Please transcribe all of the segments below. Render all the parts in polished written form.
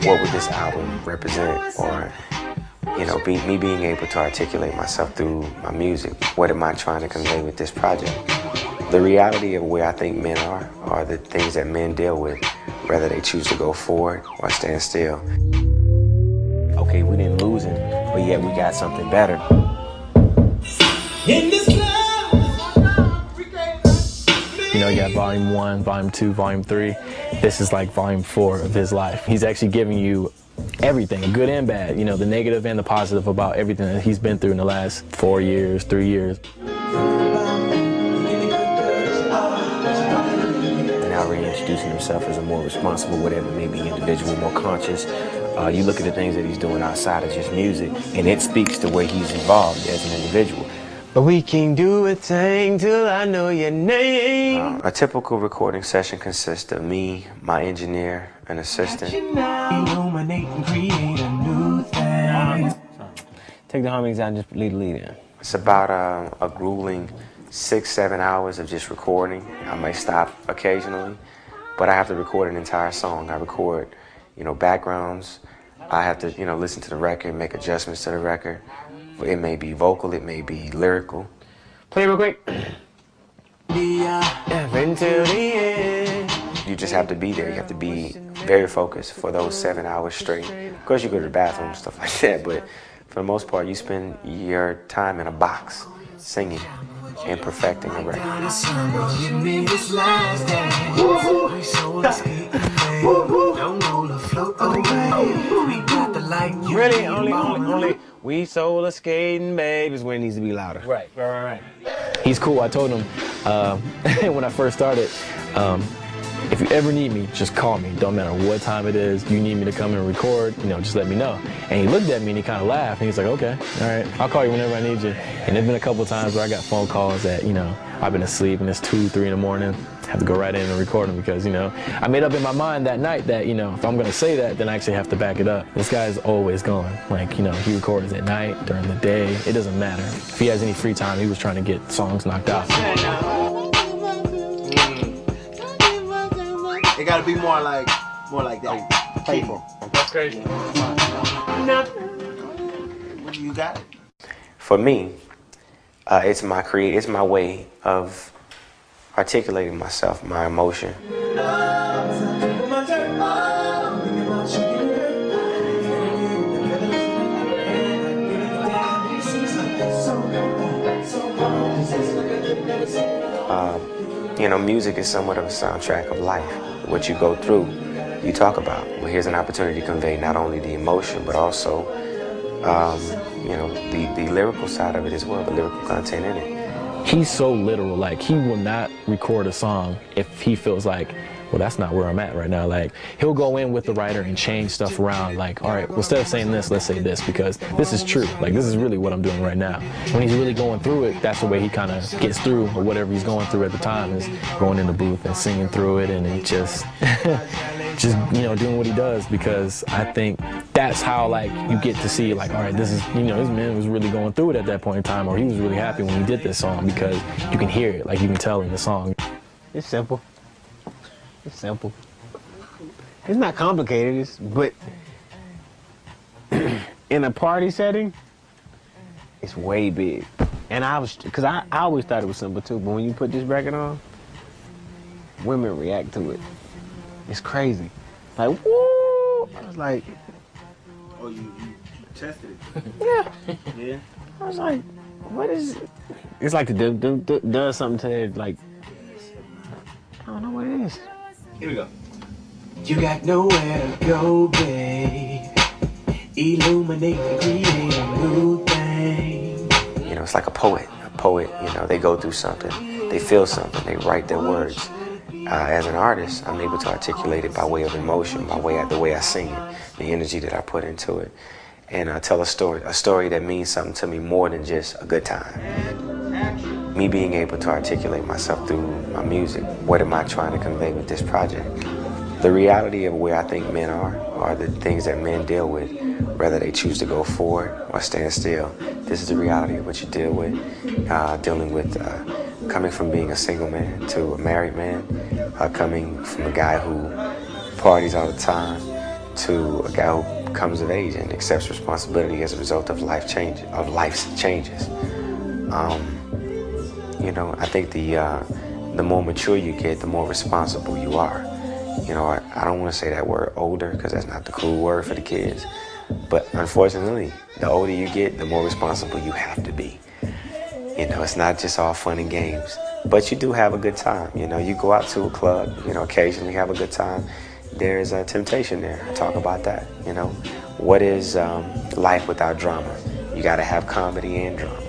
what would this album represent, or me being able to articulate myself through my music. What am I trying to convey with this project? The reality of where I think men are the things that men deal with, whether they choose to go forward or stand still. Okay, we didn't lose him, but yet we got something better. In this club. You got volume 1, volume 2, volume 3. This is like volume 4 of his life. He's actually giving you everything, good and bad, the negative and the positive about everything that he's been through in the last 4 years, 3 years. Now reintroducing himself as a more responsible, whatever it may be, individual, more conscious. You look at the things that he's doing outside of just music, and it speaks to where he's involved as an individual. But we can do a thing till I know your name. A typical recording session consists of me, my engineer, an assistant. Illuminate and create a new thing. Take the harmonies out and just lead the lead in. It's about a grueling 6-7 hours of just recording. I may stop occasionally, but I have to record an entire song. I record, backgrounds. I have to, listen to the record, make adjustments to the record. It may be vocal, it may be lyrical. Play it real quick. Until the end. You just have to be there. You have to be very focused for those 7 hours straight. Of course, you go to the bathroom and stuff like that, but for the most part, you spend your time in a box singing and perfecting a record. Really, only we soul a skating, babe, is when it needs to be louder. Right. He's cool. I told him when I first started, if you ever need me, just call me. Don't matter what time it is. You need me to come and record, just let me know. And he looked at me and he kind of laughed. And he's like, okay, all right, I'll call you whenever I need you. And there's been a couple of times where I got phone calls that, I've been asleep and it's 2, 3 in the morning. I have to go right in and record them because, I made up in my mind that night that, if I'm going to say that, then I actually have to back it up. This guy's always gone. Like, he records at night, during the day. It doesn't matter. If he has any free time, he was trying to get songs knocked out. It gotta be more like that. Playful. That's crazy. You got it. For me, it's my way of articulating myself, my emotion. Music is somewhat of a soundtrack of life. What you go through, you talk about. Well, here's an opportunity to convey not only the emotion, but also, the lyrical side of it as well, the lyrical content in it. He's so literal. Like, he will not record a song if he feels like, well, that's not where I'm at right now. Like, he'll go in with the writer and change stuff around. Like, all right, well, instead of saying this, let's say this, because this is true. Like, this is really what I'm doing right now. When he's really going through it, that's the way he kind of gets through, or whatever he's going through at the time, is going in the booth and singing through it, and he just, doing what he does, because I think that's how, like, you get to see, like, all right, this is, this man was really going through it at that point in time, or he was really happy when he did this song, because you can hear it, like, you can tell in the song. It's simple. It's simple. It's not complicated, but in a party setting, it's way big. And because I always thought it was simple too, but when you put this record on, women react to it. It's crazy. Like, woo! I was like, Oh, you tested it? yeah. Yeah. I was like, what is it? It's like the does something to it, like, I don't know what it is. Here we go. You got nowhere to go, babe. Illuminate and create a new thing. It's like a poet. A poet, they go through something. They feel something. They write their words. As an artist, I'm able to articulate it by way of emotion, by way of the way I sing it, the energy that I put into it, and tell a story that means something to me more than just a good time. Me being able to articulate myself through my music. What am I trying to convey with this project? The reality of where I think men are the things that men deal with, whether they choose to go forward or stand still. This is the reality of what you deal with, dealing with coming from being a single man to a married man, coming from a guy who parties all the time, to a guy who comes of age and accepts responsibility as a result of life's changes. You know, I think the more mature you get, the more responsible you are. You know, I don't want to say that word older because that's not the cool word for the kids. But unfortunately, the older you get, the more responsible you have to be. You know, it's not just all fun and games, but you do have a good time. You know, you go out to a club, you know, occasionally have a good time. There's a temptation there. I talk about that. You know, what is life without drama? You got to have comedy and drama.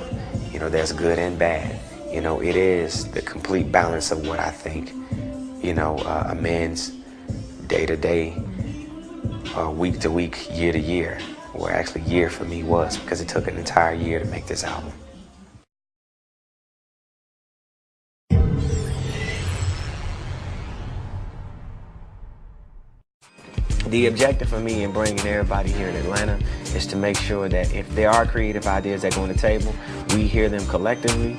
You know, there's good and bad. You know, it is the complete balance of what I think, you know, a man's day to day, week to week, year to year, or actually year for me was, because it took an entire year to make this album. The objective for me in bringing everybody here in Atlanta is to make sure that if there are creative ideas that go on the table, we hear them collectively.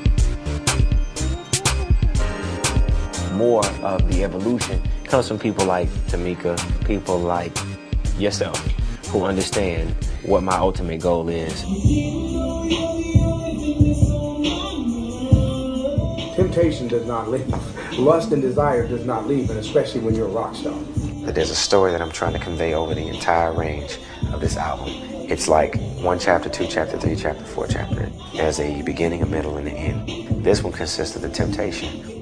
More of the evolution comes from people like Tamika, people like yourself, who understand what my ultimate goal is. Temptation does not leave. Lust and desire does not leave, and especially when you're a rock star. But there's a story that I'm trying to convey over the entire range of this album. It's like 1 chapter, 2 chapter, 3 chapter, 4 chapter. There's a beginning, a middle, and an end. This one consists of the temptation,